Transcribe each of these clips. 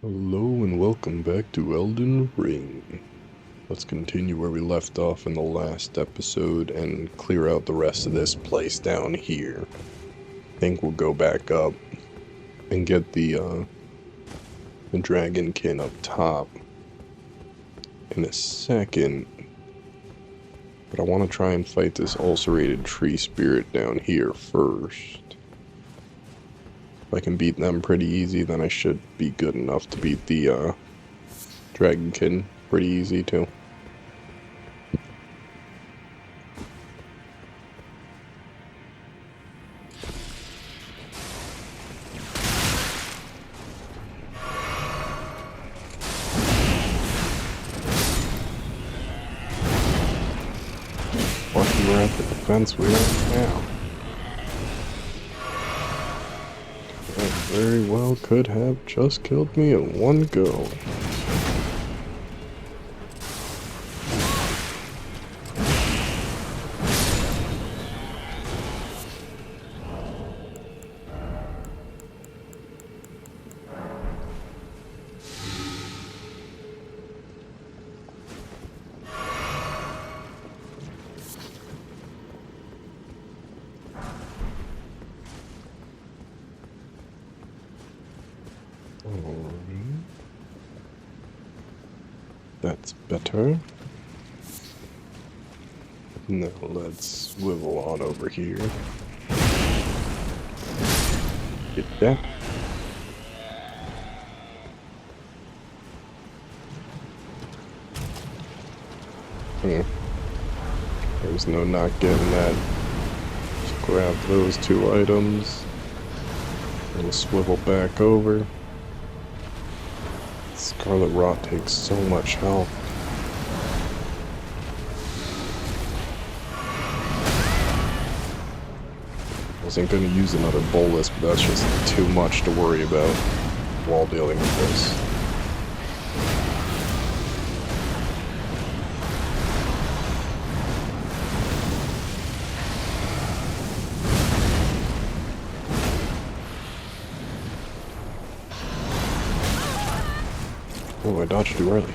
Hello and welcome back to Elden Ring. Let's continue where we left off in the last episode and clear out the rest of this place down here. I think we'll go back up and get the dragonkin up top in a second. But I want to try and fight this ulcerated tree spirit down here first. If I can beat them pretty easy, then I should be good enough to beat the dragonkin pretty easy too. Lucky we're at the defense we are now. That very well could have just killed me in one go. That's better. Now let's swivel on over here. Get that. There's no not getting that. Just grab those two items. And swivel back over. Scarlet Rot takes so much health. I wasn't going to use another bolus, but that's just too much to worry about while dealing with this. Oh, I dodged too early.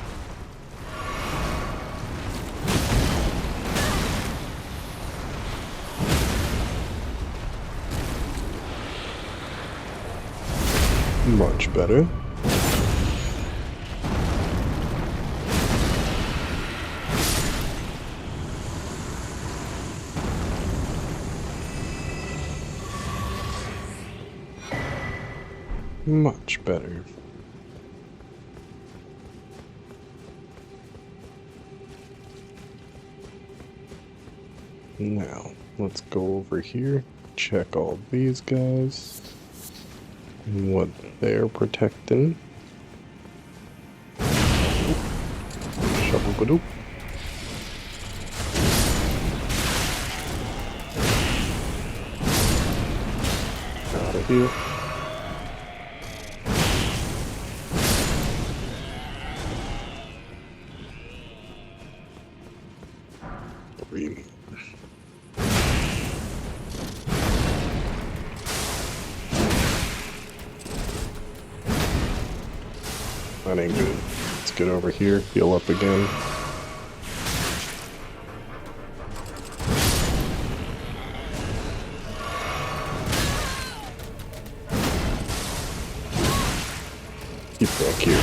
Much better. Much better. Now, let's go over here, check all these guys, and what they're protecting. Shovel-ba-doop. Out of here. Three more. That ain't good. Let's get over here, heal up again. Get back here.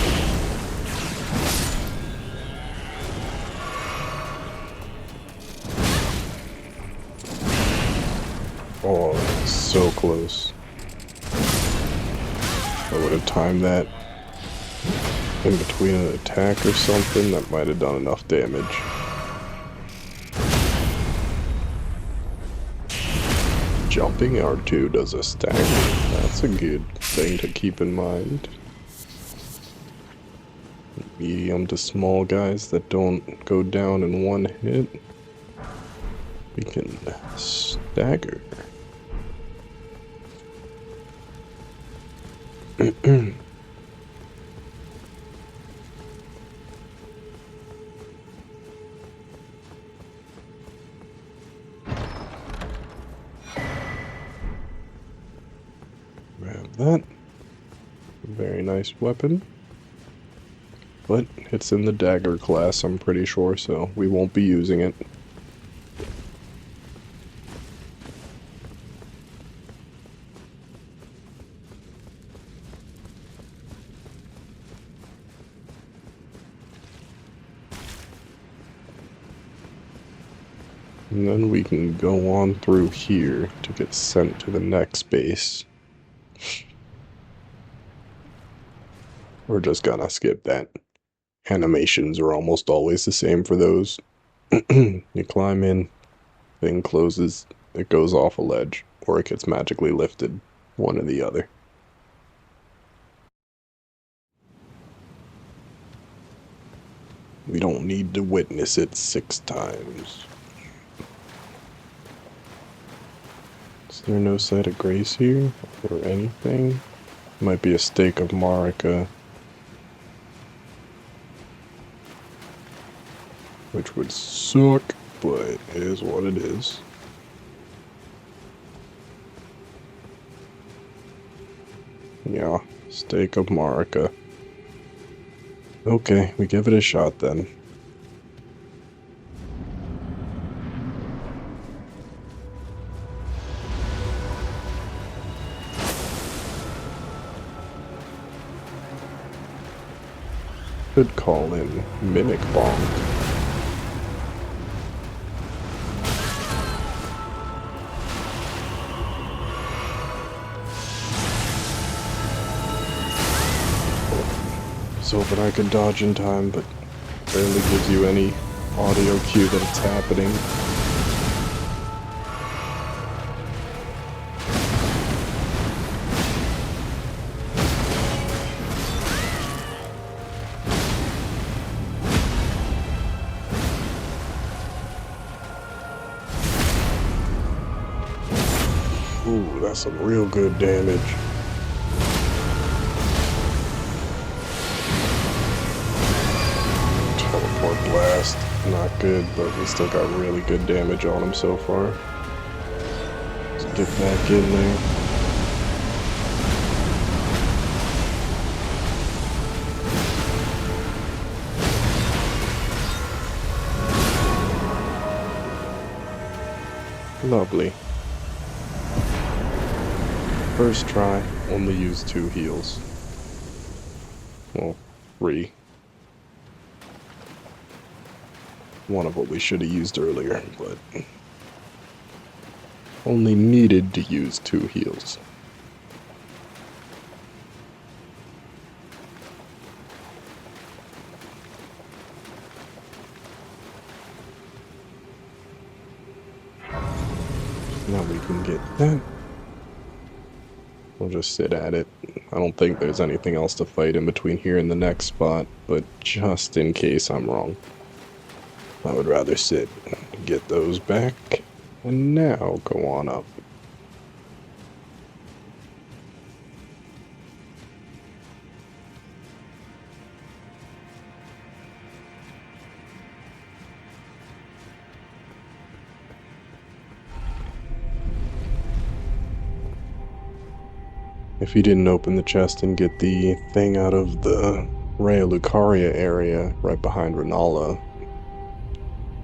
Oh, so close. I would have timed that in between an attack or something, that might have done enough damage. Jumping R2 does a stack. That's a good thing to keep in mind. Medium to small guys that don't go down in one hit, we can stagger. Grab that. Very nice weapon. But it's in the dagger class, I'm pretty sure, so we won't be using it. And then we can go on through here to get sent to the next base. We're just gonna skip that. Animations are almost always the same for those. You climb in, thing closes, it goes off a ledge, or it gets magically lifted. One or the other. We don't need to witness it 6 times. Is there no site of grace here? Or anything? Might be a stake of Marika. Which would suck, but it is what it is. Yeah, stake of Marika. Okay, we give it a shot then. Could call in Mimic Bomb. Hoping I can dodge in time, but barely gives you any audio cue that it's happening. Ooh, that's some real good damage. Blast, not good, but we still got really good damage on him so far. Let's get back in there. Lovely. First try, only use 2 heals. Well, 3. One of what we should have used earlier, but only needed to use 2 heals. Now we can get that. We'll just sit at it. I don't think there's anything else to fight in between here and the next spot, but just in case I'm wrong. I would rather sit, get those back, and now go on up. If you didn't open the chest and get the thing out of the Raya Lucaria area right behind Renala,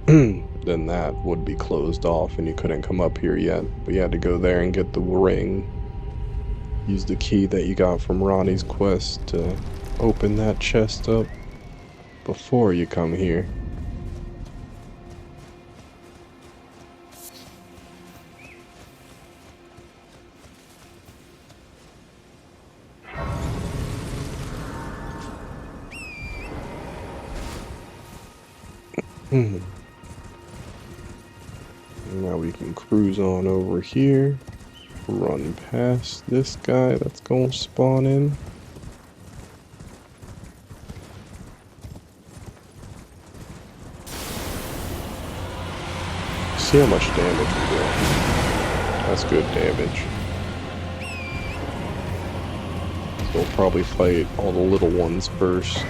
then that would be closed off and you couldn't come up here yet. But you had to go there and get the ring. Use the key that you got from Ronnie's quest to open that chest up before you come here. Now we can cruise on over here, run past this guy that's gonna spawn in. See how much damage we do. That's good damage. So we'll probably fight all the little ones first.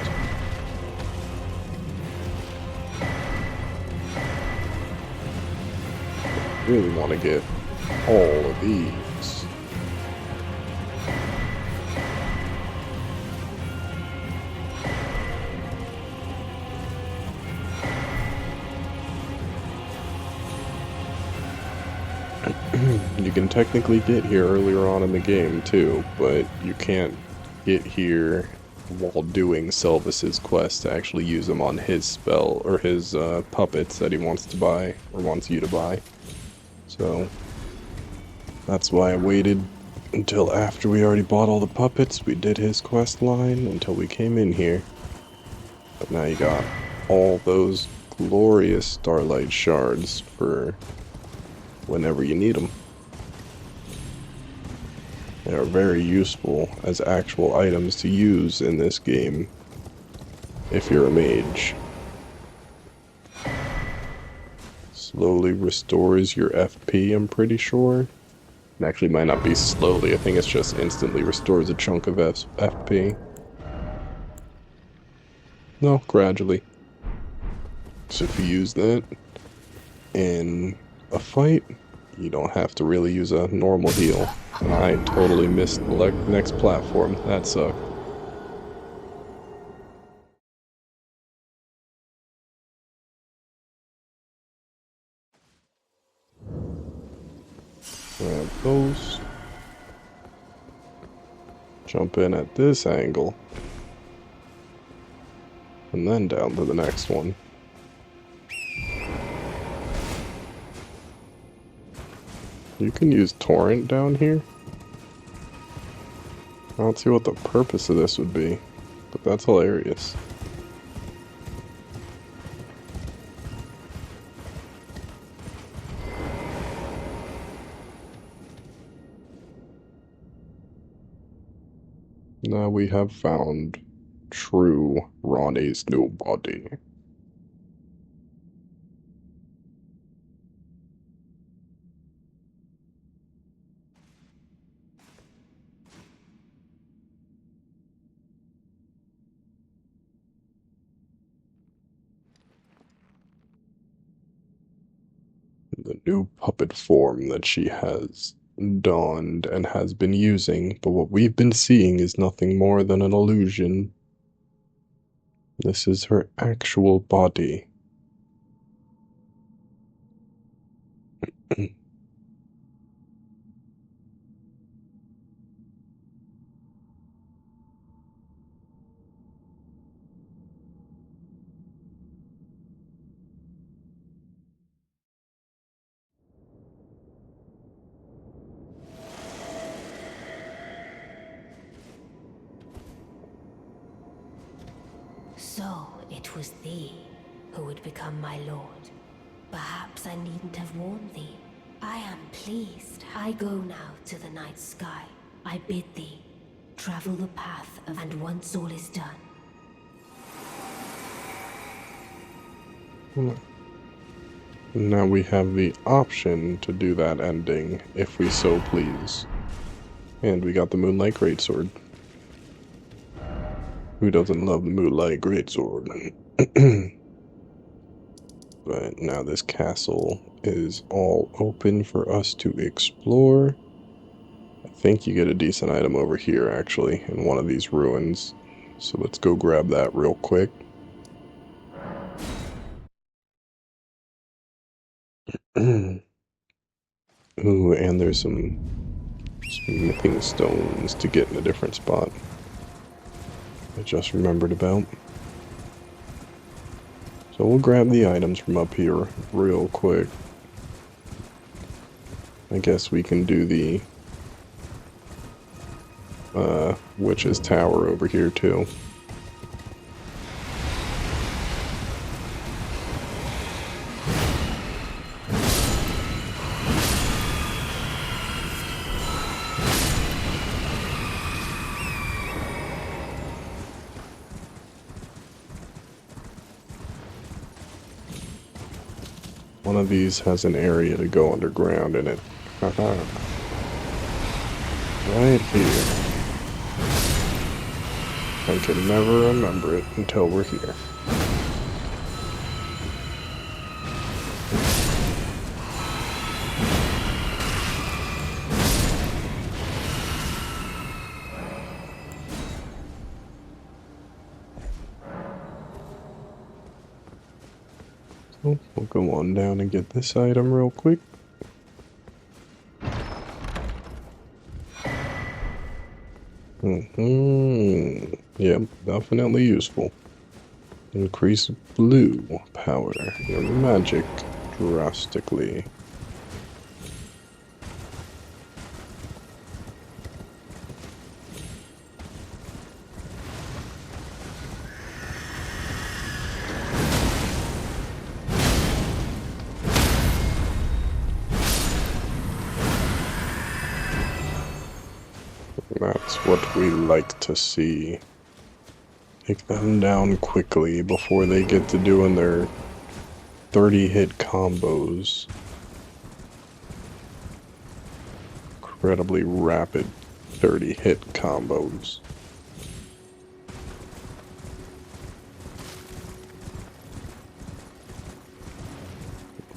Really want to get all of these. You can technically get here earlier on in the game too, but you can't get here while doing Selvis's quest to actually use them on his spell or his puppets that he wants to buy or wants you to buy. So that's why I waited until after we already bought all the puppets. We did his quest line until we came in here. But now you got all those glorious starlight shards for whenever you need them. They are very useful as actual items to use in this game if you're a mage. Slowly restores your FP, I'm pretty sure. It actually might not be slowly, I think it's just instantly restores a chunk of FP. No, gradually. So if you use that in a fight, you don't have to really use a normal heal. And I totally missed the next platform. That sucked. Grab those. Jump in at this angle. And then down to the next one. You can use torrent down here. I don't see what the purpose of this would be, but that's hilarious. Now we have found true Ronnie's new body. The new puppet form that she has donned and has been using, but what we've been seeing is nothing more than an illusion. This is her actual body. So it was thee who would become my lord. Perhaps I needn't have warned thee. I am pleased. I go now to the night sky. I bid thee travel the path and once all is done. Now we have the option to do that ending if we so please. And we got the Moonlight Greatsword. Who doesn't love the Moonlight Greatsword? But now this castle is all open for us to explore. I think you get a decent item over here, actually, in one of these ruins. So let's go grab that real quick. Ooh, and there's some smithing stones to get in a different spot. I just remembered about. So we'll grab the items from up here real quick. I guess we can do the Witch's Tower over here too. One of these has an area to go underground in it. Haha. Right here. I can never remember it until we're here. So we'll go on down and get this item real quick. Yep, definitely useful. Increase blue power. Your magic drastically. That's what we like to see. Take them down quickly before they get to doing their 30-hit combos. Incredibly rapid 30-hit combos.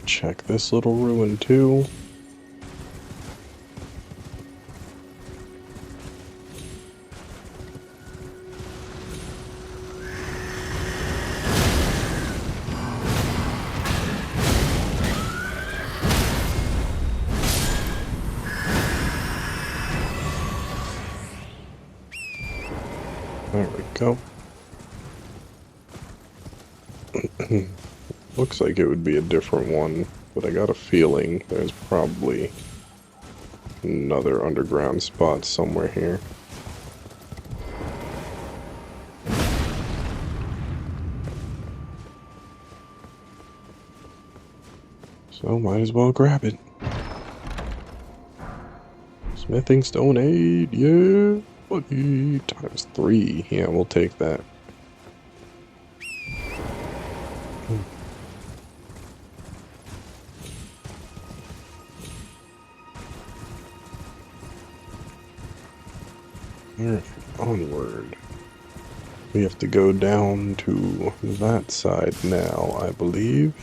Check this little ruin too. There we go. Looks like it would be a different one, but I got a feeling there's probably another underground spot somewhere here. So might as well grab it. Smithing stone aid, yeah, buddy. Times 3. Yeah, we'll take that. Alright, onward. We have to go down to that side now, I believe.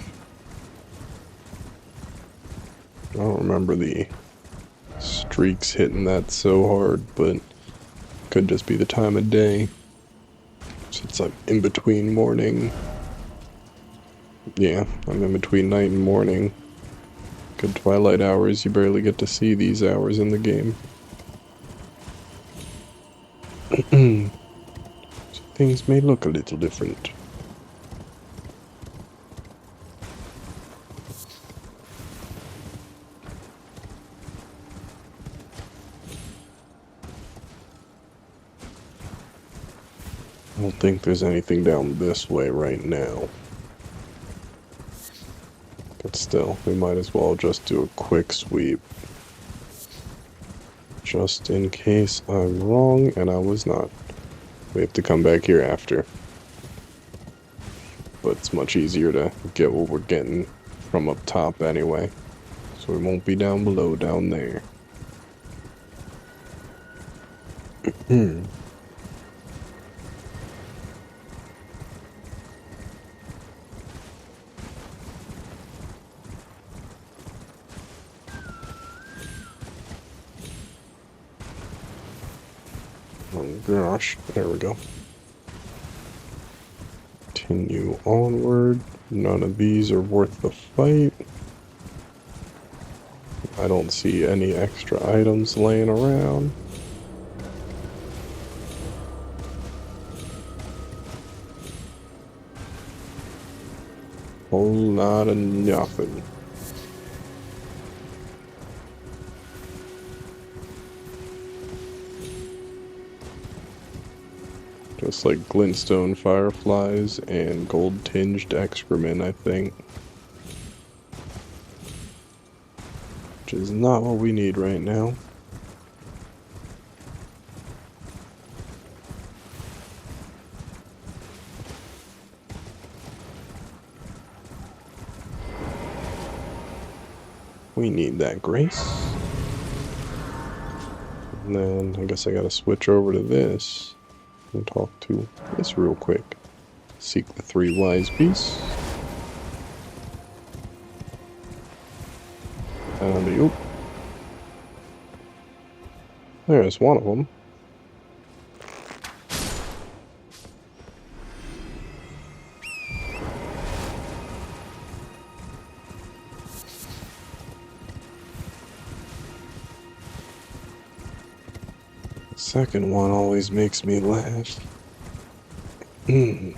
I don't remember the streaks hitting that so hard, but could just be the time of day. So it's like in between morning. Yeah, I'm in between night and morning. Good twilight hours, you barely get to see these hours in the game. So things may look a little different. I don't think there's anything down this way right now. But still, we might as well just do a quick sweep. Just in case I'm wrong, and I was not. We have to come back here after. But it's much easier to get what we're getting from up top anyway. So we won't be down below down there. Oh gosh, there we go. Continue onward. None of these are worth the fight. I don't see any extra items laying around. Whole lot of nothing. Just like glintstone fireflies and gold-tinged excrement, I think. Which is not what we need right now. We need that grace. And then I guess I gotta switch over to this and talk to this real quick. Seek the 3 wise beasts. And there's one of them. second one always makes me laugh. Mm.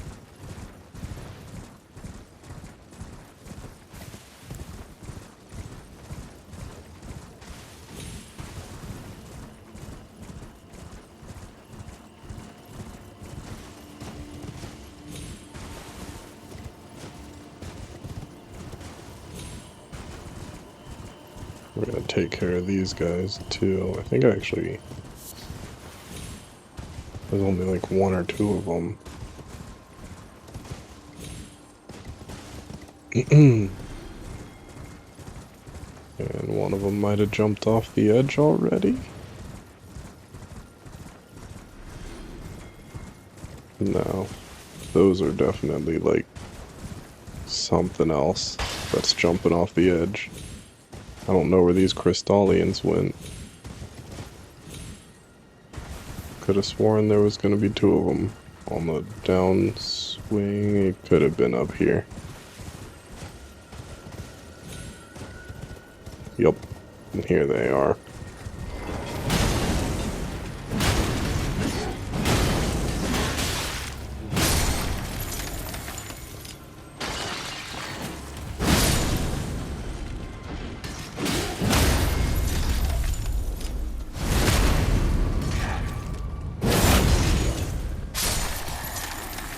We're gonna take care of these guys too. I think actually there's only like one or two of them. And one of them might have jumped off the edge already. No, those are definitely like something else that's jumping off the edge. I don't know where these Crystallians went. Could have sworn there was going to be two of them on the downswing. It could have been up here. Yup, and here they are.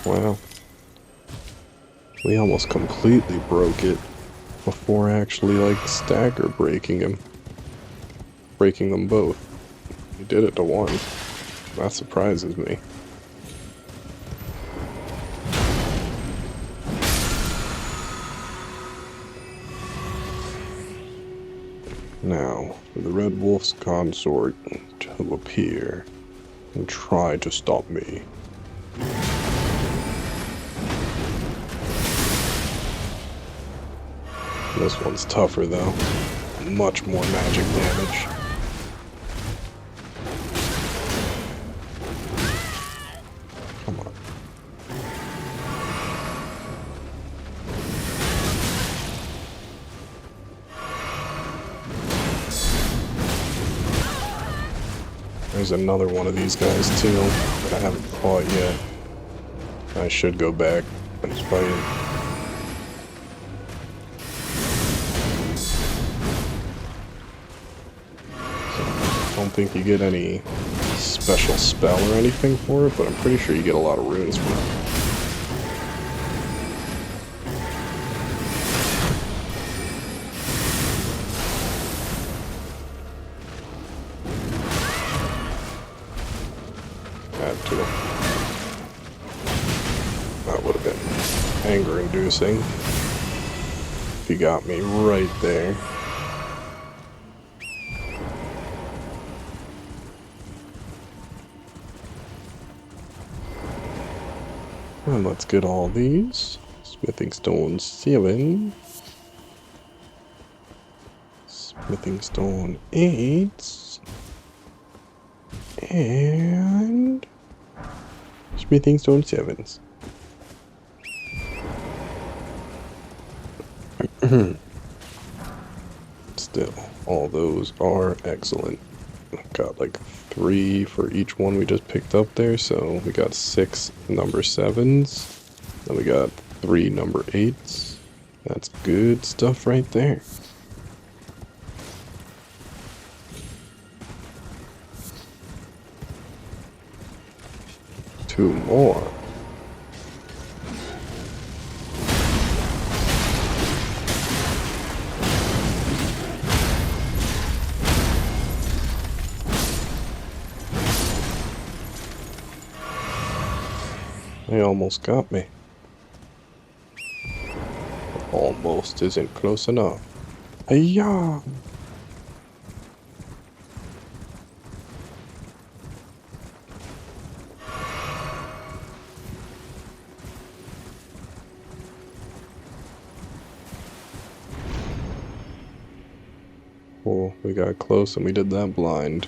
Wow. We almost completely broke it before actually, like, stagger breaking him. Breaking them both. We did it to one. That surprises me. Now, for the Red Wolf's consort to appear and try to stop me. This one's tougher though. Much more magic damage. Come on. There's another one of these guys too that I haven't fought yet. I should go back and fight it. I don't think you get any special spell or anything for it, but I'm pretty sure you get a lot of runes for it. Add to it. That would have been anger-inducing if you got me right there. And let's get all these. Smithing stone 7. Smithing stone 8. And smithing stone 7s. Still, all those are excellent. Got like 3 for each one we just picked up there, so we got 6 number 7s, then we got 3 number 8s. That's good stuff right there. Two more. They almost got me. Almost isn't close enough. Hey-ya! Oh, we got close and we did that blind.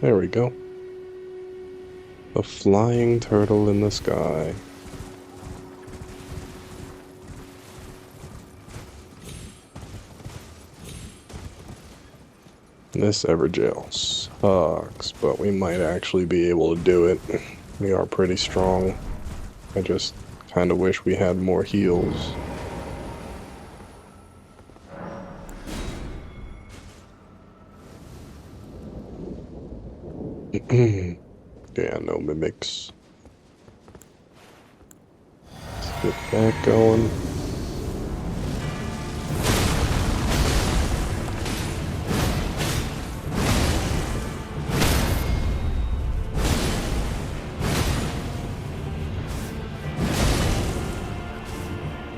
There we go. The flying turtle in the sky. This Everjail sucks, but we might actually be able to do it. We are pretty strong. I just kind of wish we had more heals. Yeah, no mimics. Let's get that going.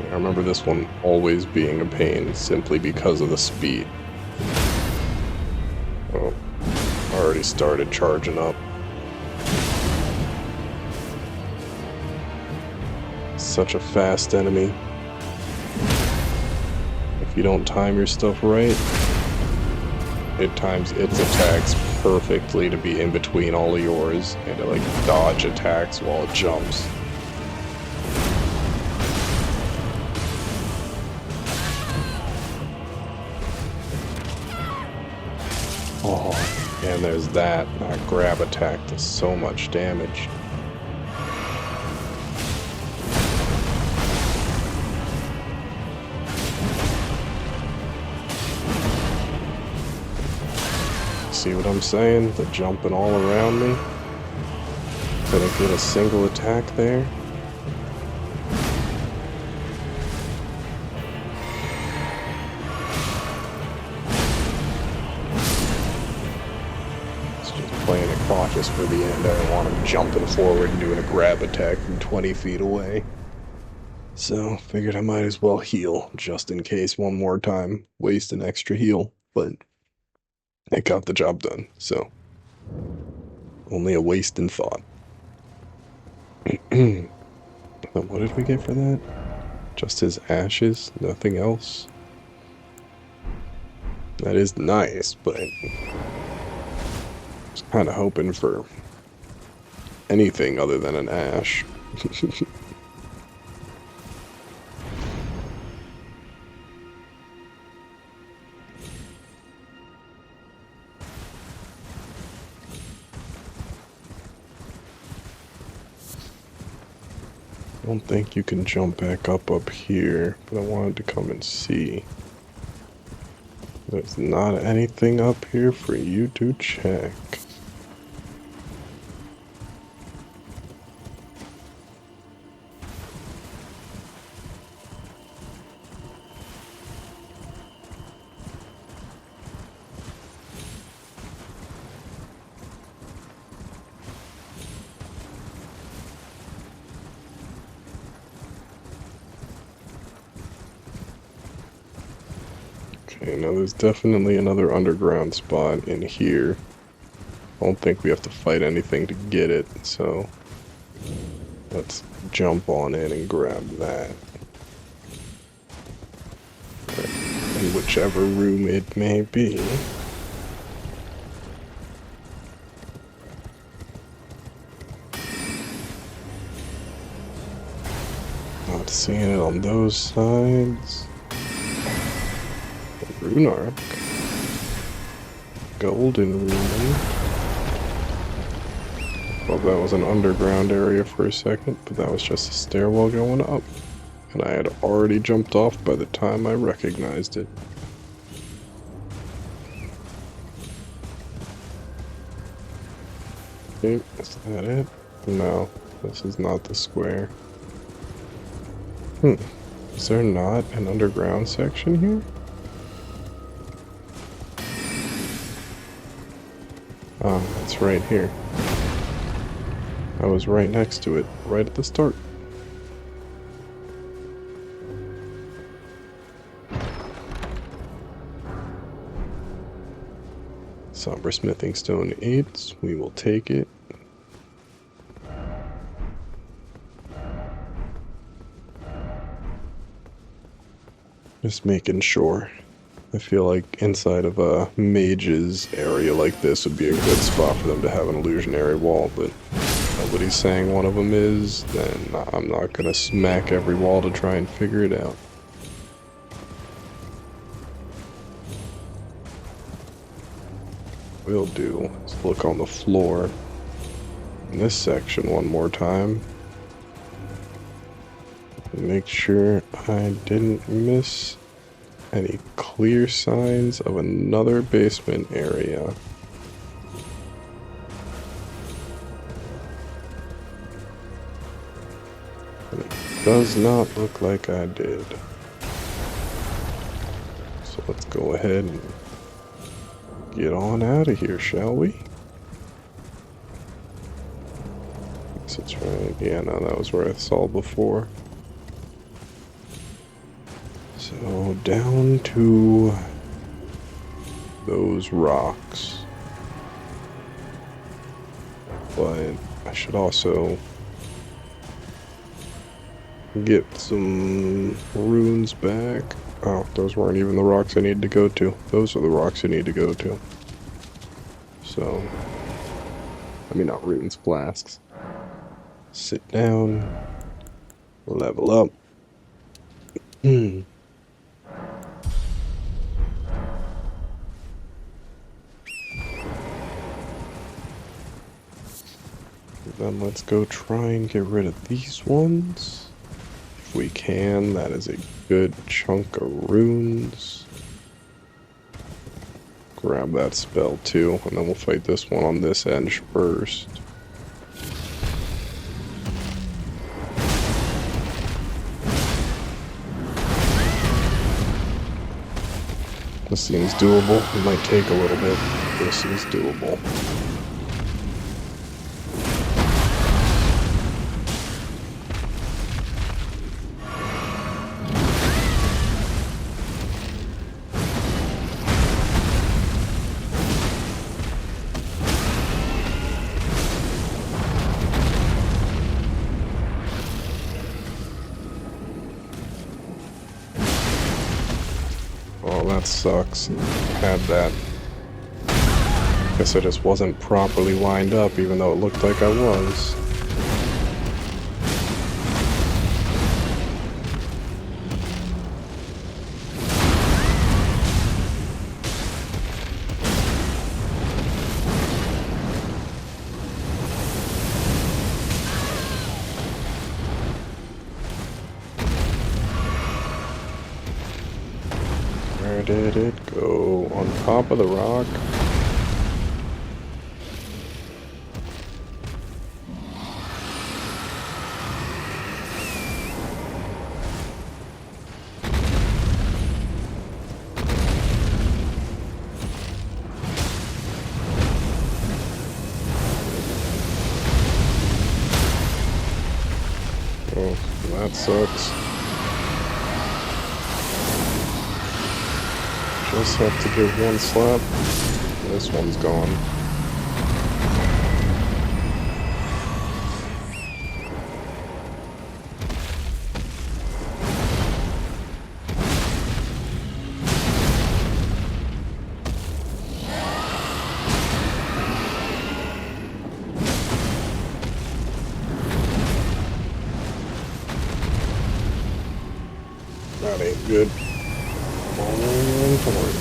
I remember this one always being a pain simply because of the speed. Oh, already started charging up. Such a fast enemy. If you don't time your stuff right, it times its attacks perfectly to be in between all of yours and to like dodge attacks while it jumps. Oh, and there's that. That grab attack does so much damage. See what I'm saying? They're jumping all around me. Couldn't get a single attack there. It's just playing it cautious for the end. I don't want him jumping forward and doing a grab attack from 20 feet away. So, figured I might as well heal, just in case one more time. Waste an extra heal, but it got the job done, so only a waste in thought. What did we get for that? Just his ashes, nothing else? That is nice, but I was kind of hoping for anything other than an ash. I don't think you can jump back up here, but I wanted to come and see. There's not anything up here for you to check. Okay, now there's definitely another underground spot in here. I don't think we have to fight anything to get it, so let's jump on in and grab that. In whichever room it may be. Not seeing it on those sides. Rune arc. Golden rune. Well, that was an underground area for a second, but that was just a stairwell going up. And I had already jumped off by the time I recognized it. Okay, is that it? No, this is not the square. Is there not an underground section here? Oh, it's right here. I was right next to it, right at the start. Somber Smithing Stone 8, we will take it. Just making sure. I feel like inside of a mage's area like this would be a good spot for them to have an illusionary wall, but nobody's saying one of them is, then I'm not gonna smack every wall to try and figure it out. we'll do is look on the floor in this section one more time. Make sure I didn't miss any clear signs of another basement area. And it does not look like I did. So let's go ahead and get on out of here, shall we? Guess it's right. Yeah, no, that was where I saw before. So down to those rocks. But I should also get some runes back. Oh, those weren't even the rocks I need to go to. Those are the rocks I need to go to. So, I mean, not runes, flasks. Sit down. Level up. Then let's go try and get rid of these ones. If we can, that is a good chunk of runes. Grab that spell too, and then we'll fight this one on this edge first. This seems doable. It might take a little bit. This is doable. Oh, that sucks. Had that. Guess I just wasn't properly lined up, even though it looked like I was. Where did it go? On top of the rock? Oh, that sucks. Just have to give one slap. This one's gone. That ain't good. Come on, come on.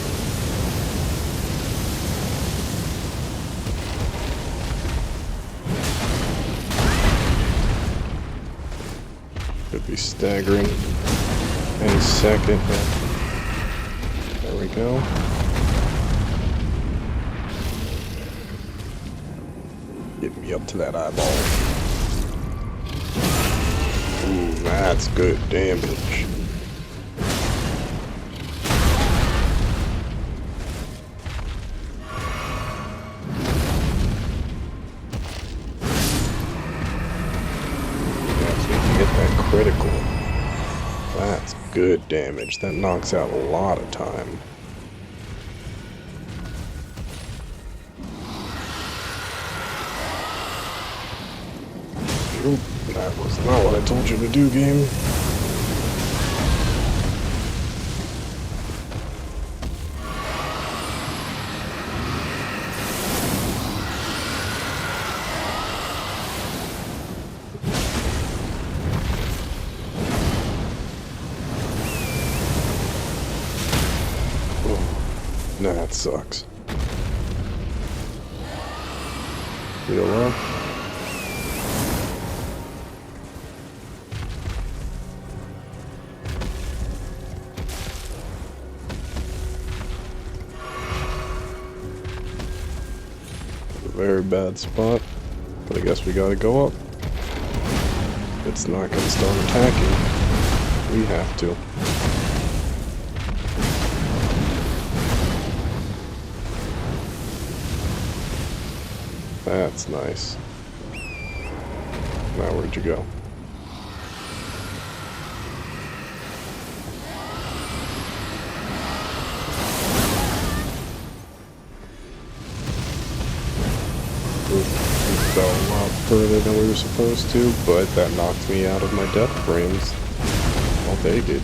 Could be staggering any second. There we go. Get me up to that eyeball. Ooh, that's good damage. Critical. That's good damage. That knocks out a lot of time. Oop, that was not what I told you to do, game. That sucks. Heal up. A very bad spot, but I guess we gotta go up. It's not gonna start attacking. We have to. That's nice. Now where'd you go? We fell a lot further than we were supposed to, but that knocked me out of my death frames. I'll take it.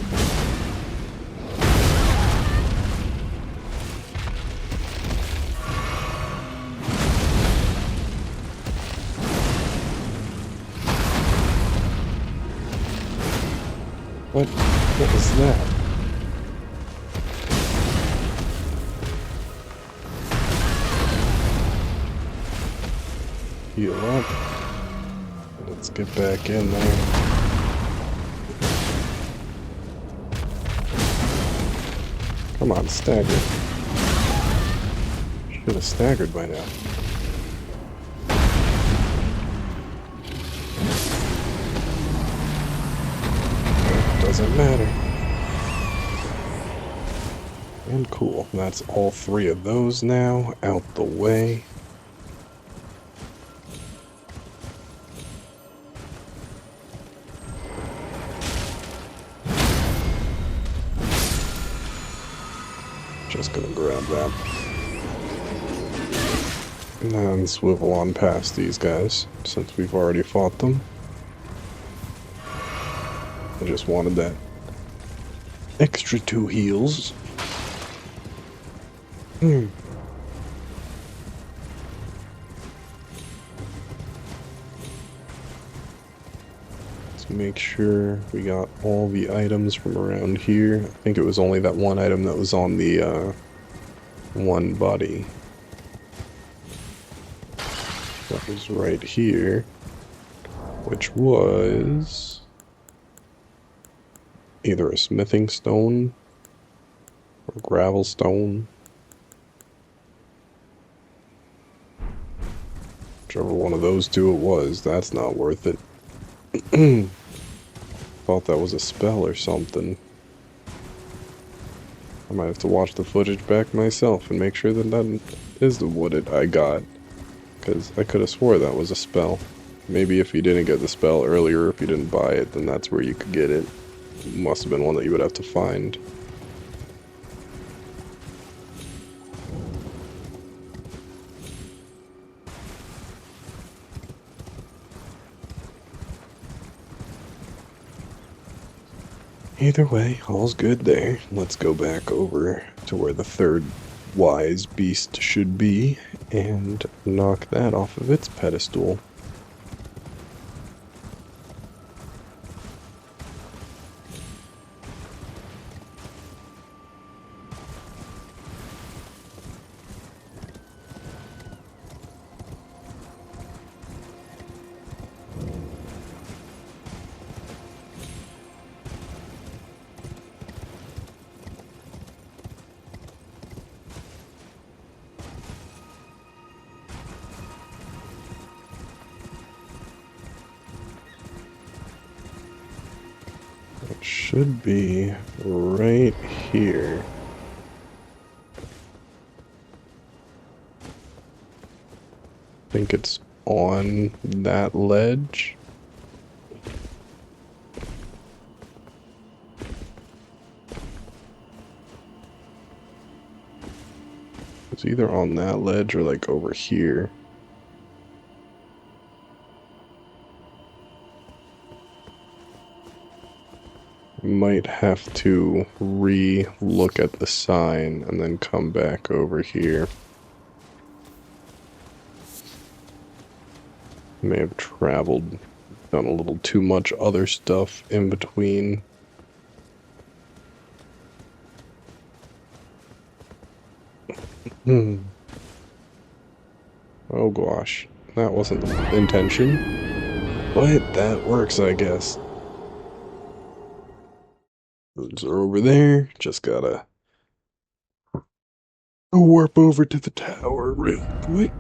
What was that? Heal up. Let's get back in there. Come on, stagger. Should have staggered by now. Doesn't matter. And cool. That's all three of those now out the way. Just gonna grab that. And then swivel on past these guys, since we've already fought them. I just wanted that extra 2 heals. Let's make sure we got all the items from around here. I think it was only that one item that was on the one body. That was right here, which was either a smithing stone or gravel stone. Whichever one of those two it was, that's not worth it. Thought that was a spell or something. I might have to watch the footage back myself and make sure that that is the wood I got. Because I could have swore that was a spell. Maybe if you didn't get the spell earlier, if you didn't buy it, then that's where you could get it. Must have been one that you would have to find. Either way, all's good there. Let's go back over to where the third wise beast should be and knock that off of its pedestal. It should be right here. I think it's on that ledge. It's either on that ledge or like over here. Might have to re-look at the sign and then come back over here. May have traveled, done a little too much other stuff in between. Oh gosh. That wasn't the intention. But that works, I guess. Those are over there. Just gotta warp over to the tower real quick.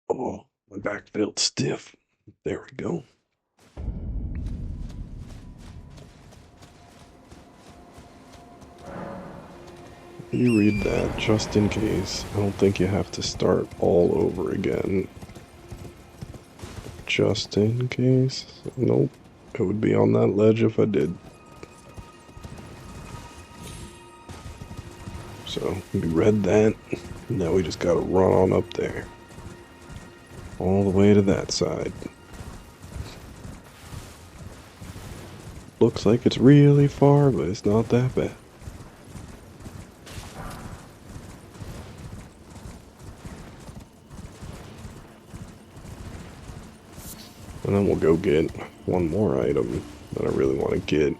Oh, my back felt stiff. There we go. You read that just in case. I don't think you have to start all over again. Just in case. Nope. It would be on that ledge if I did. So, we read that. Now we just gotta run on up there. All the way to that side. Looks like it's really far, but it's not that bad. And then we'll go get one more item that I really want to get.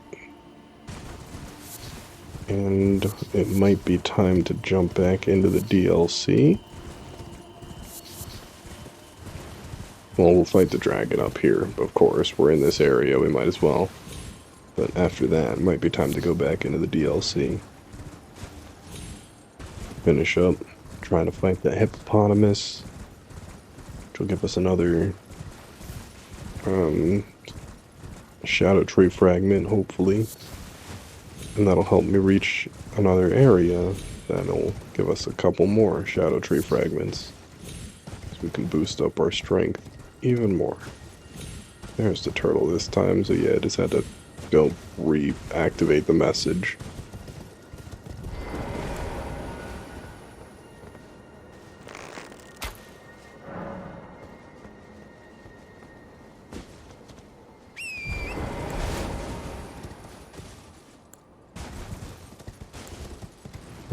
And it might be time to jump back into the DLC. Well, we'll fight the dragon up here, of course. We're in this area, we might as well. But after that, it might be time to go back into the DLC. Finish up trying to fight that hippopotamus, which will give us another shadow tree fragment, hopefully. And that'll help me reach another area that'll give us a couple more shadow tree fragments. So we can boost up our strength even more. There's the turtle this time, so yeah, I just had to go reactivate the message.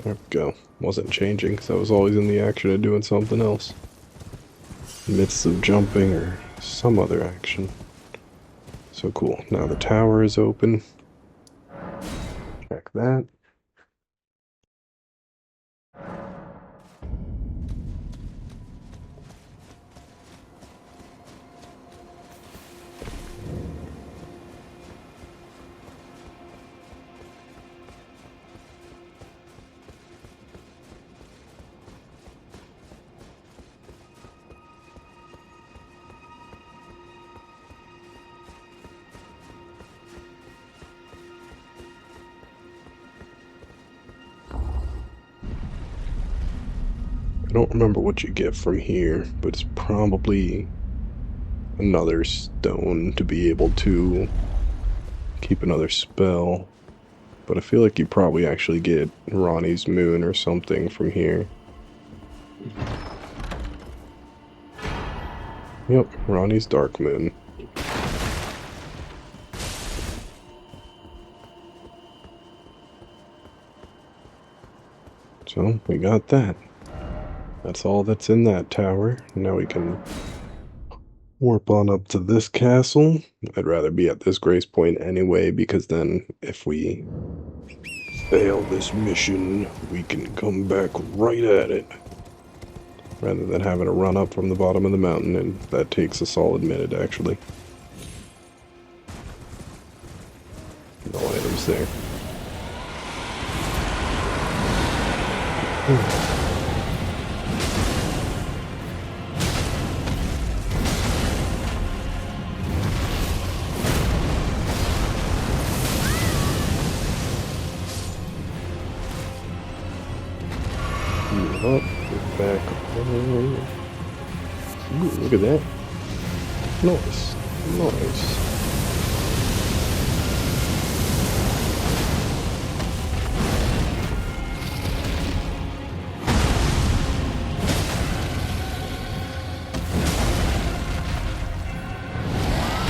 There we go. Wasn't changing because I was always in the action of doing something else. Midst of jumping or some other action. So cool. Now the tower is open. Check that. I don't remember what you get from here, but it's probably another stone to be able to keep another spell. But I feel like you probably actually get Ronnie's Moon or something from here. Yep, Ronnie's Dark Moon. So, we got that. That's all that's in that tower. Now we can warp on up to this castle. I'd rather be at this grace point anyway, because then if we fail this mission, we can come back right at it. Rather than having to run up from the bottom of the mountain, and that takes a solid minute, actually. No items there. Up, back. Ooh, look at that. Nice. Nice.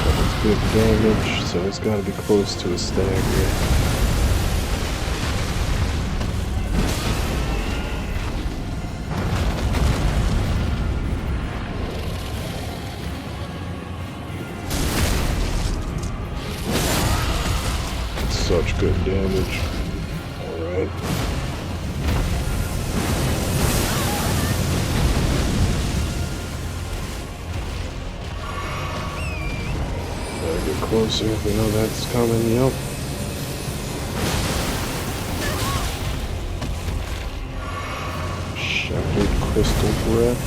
That was good damage, so it's got to be close to a stagger. Such good damage. Alright. closer. We know that's coming. Yup. Shattered crystal breath.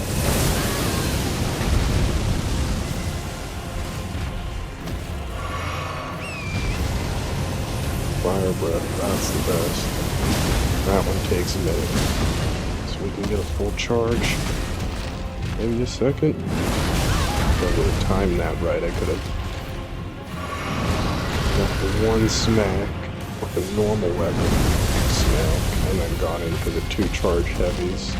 Fire breath, that's the best. That one takes a minute. So we can get a full charge. Maybe a second. If I would have timed that right, I could have got the one smack with a normal weapon smack, and then gone in for the 2 charge heavies.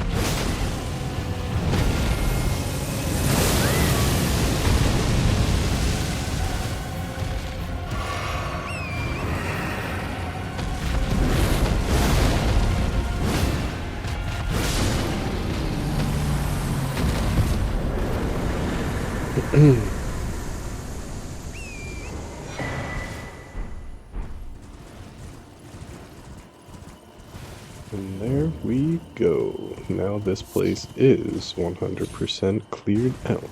And there we go. Now this place is 100% cleared out.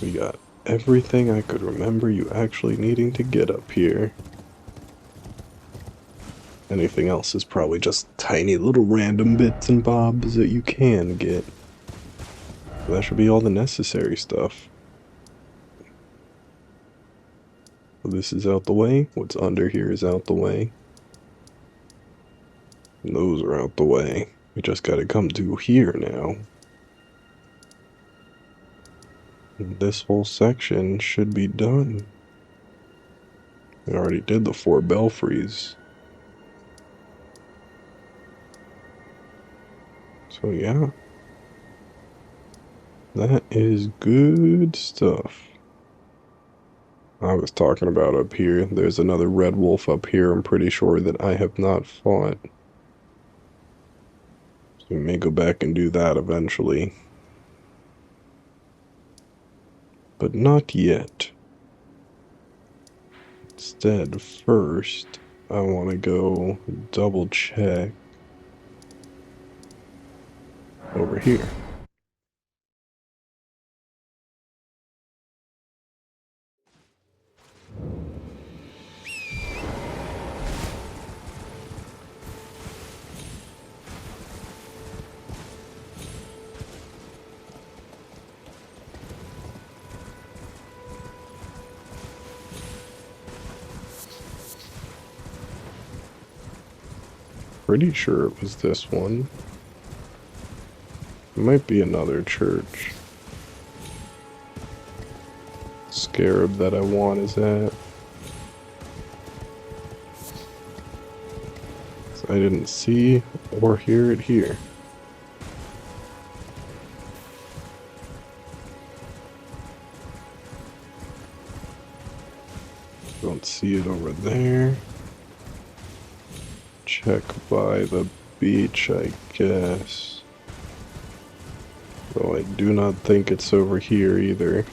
We got everything I could remember you actually needing to get up here. Anything else is probably just tiny little random bits and bobs that you can get. So that should be all the necessary stuff. This is out the way. What's under here is out the way. And those are out the way. We just gotta come to here now. And this whole section should be done. We already did the 4 belfries. So yeah. That is good stuff. I was talking about up here. There's another red wolf up here I'm pretty sure that I have not fought. So we may go back and do that eventually. But not yet. Instead, first, I want to go double check over here. Pretty sure it was this one. It might be another church. Scarab that I want is at. I didn't see or hear it here. Don't see it over there. Check by the beach, I guess. Though I do not think it's over here either.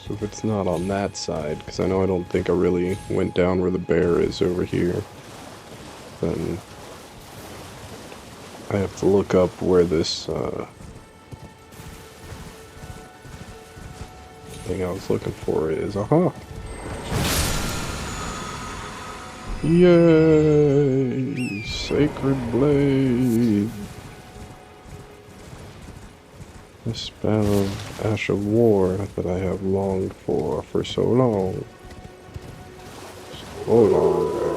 So if it's not on that side, because I know I don't think I really went down where the bear is over here, then I have to look up where this thing I was looking for is. Aha! Yay! Sacred Blade! The spell of Ash of War that I have longed for so long. So long now.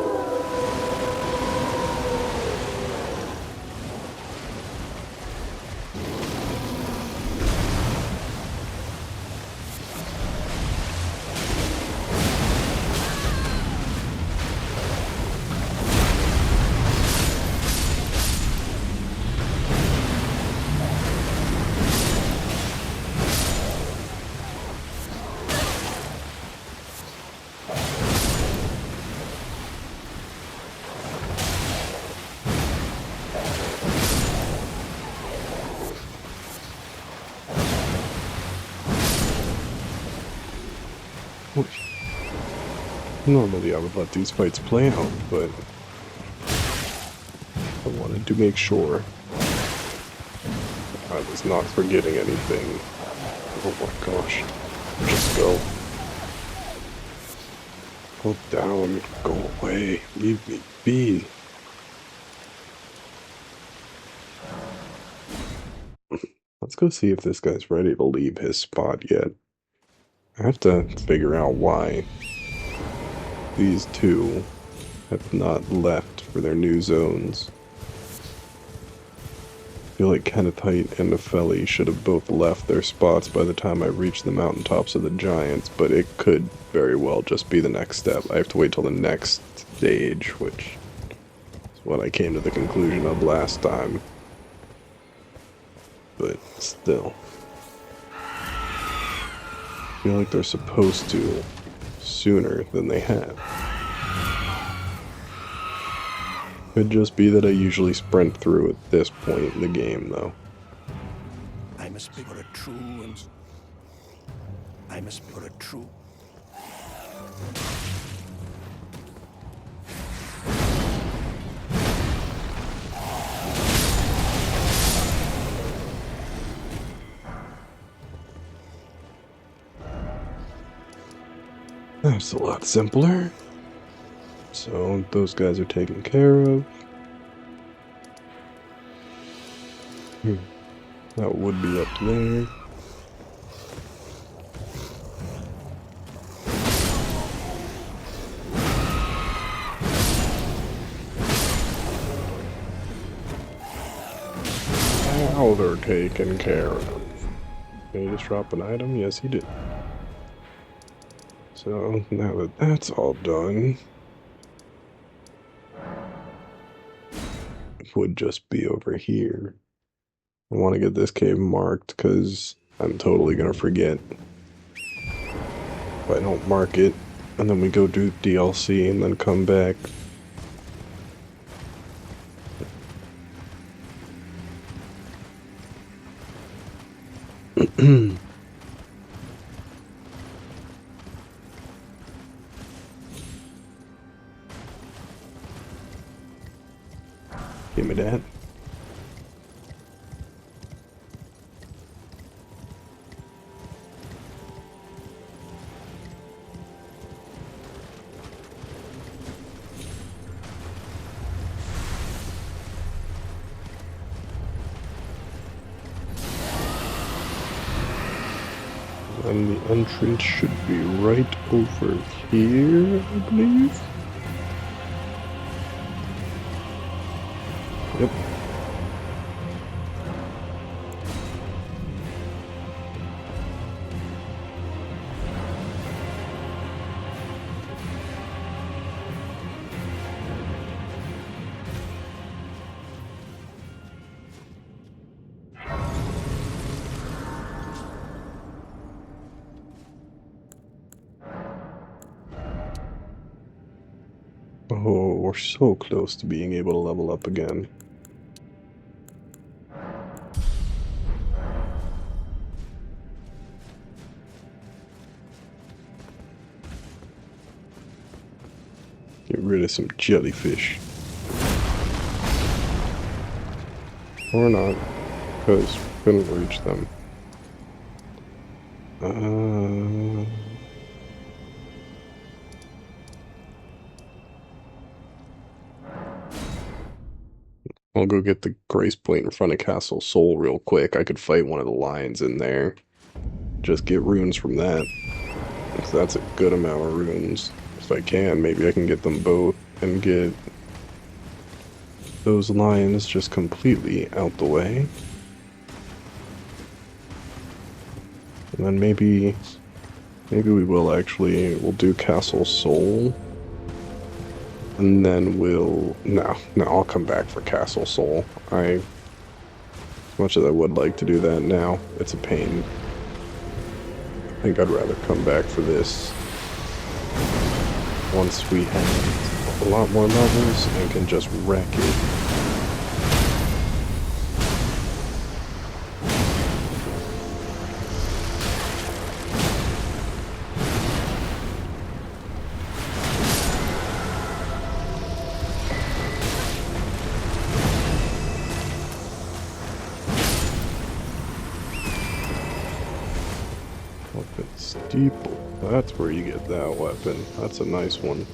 Normally I would let these fights play out, but I wanted to make sure I was not forgetting anything. Oh my gosh. Just go. Go down. Go away. Leave me be. Let's go see if this guy's ready to leave his spot yet. I have to figure out why these two have not left for their new zones. I feel like Kenethite and Nepheli should have both left their spots by the time I reached the mountaintops of the Giants, but it could very well just be the next step. I have to wait till the next stage, which is what I came to the conclusion of last time. But still. I feel like they're supposed to sooner than they have. Could just be that I usually sprint through at this point in the game, though. I must be for a true and I must be for a true. That's a lot simpler. So, those guys are taken care of. That would be up there. Now they're taken care of. Did he just drop an item? Yes, he did. So, now that that's all done, it would just be over here. I want to get this cave marked because I'm totally going to forget if I don't mark it, and then we go do DLC and then come back. Give me that. And the entrance should be right over here, I believe. Yep. Oh, we're so close to being able to level up again. Get rid of some jellyfish. Or not, because we couldn't reach them. I'll go get the grace plate in front of Castle Sol real quick. I could fight one of the lions in there. Just get runes from that. So that's a good amount of runes. If I can, maybe I can get them both and get those lions just completely out the way. And then maybe we will actually, we'll do Castle Sol. And then no, I'll come back for Castle Sol. As much as I would like to do that now, it's a pain. I think I'd rather come back for this once we have a lot more levels and can just wreck it. Weapon steeple. That's where you get that weapon. That's a nice one.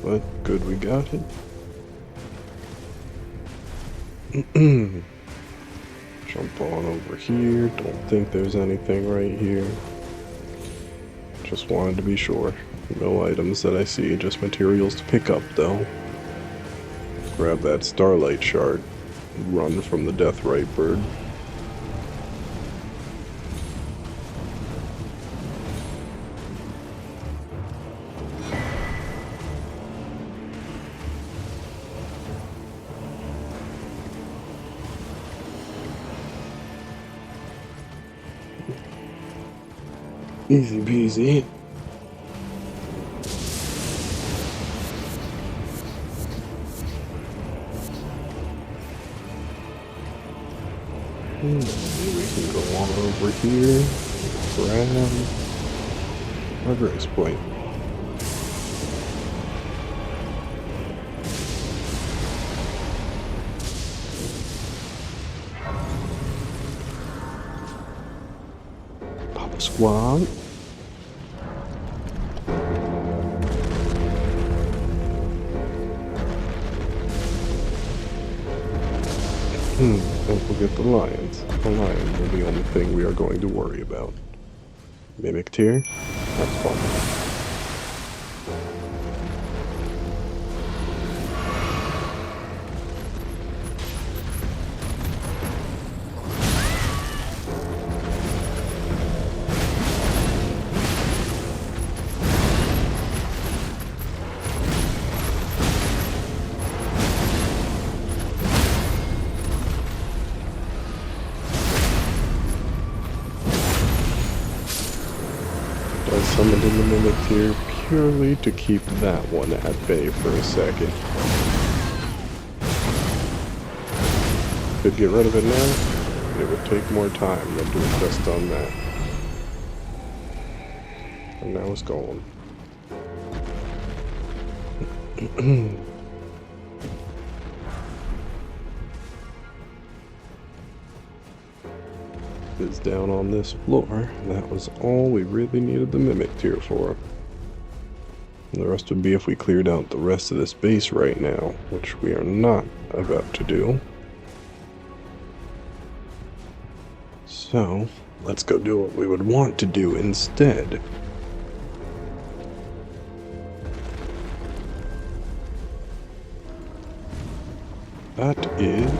But good, we got it. Jump on over here. Don't think there's anything right here. Just wanted to be sure. No items that I see, just materials to pick up though. Grab that starlight shard. Run from the deathrite bird. Easy peasy. We can go on over here, grab our grace point. Pop a squad. Don't forget the lions. The lions are the only thing we are going to worry about. Mimic tier? That's fun. I summoned in the Mimic here purely to keep that one at bay for a second. Could get rid of it now, but it would take more time than doing just on that. And now it's gone. Is down on this floor. That was all we really needed the Mimic tier for. And the rest would be if we cleared out the rest of this base right now, which we are not about to do. So, let's go do what we would want to do instead. That is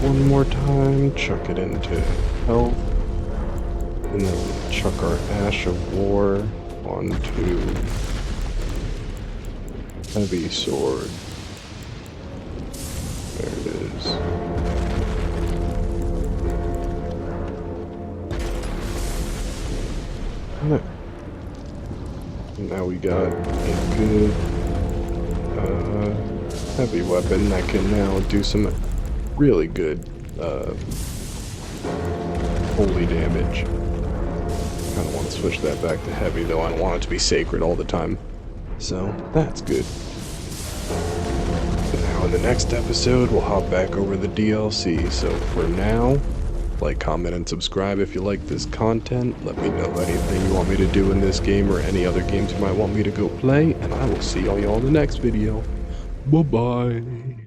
one more time, chuck it into health, and then chuck our Ash of War onto Heavy Sword. There it is. There. Now we got a good heavy weapon that can now do some really good holy damage. Kind of want to switch that back to heavy, though I don't want it to be sacred all the time. So that's good. Now in the next episode, we'll hop back over the DLC. So for now, like, comment, and subscribe if you like this content. Let me know anything you want me to do in this game or any other games you might want me to go play, and I will see all y'all in the next video. Bye-bye.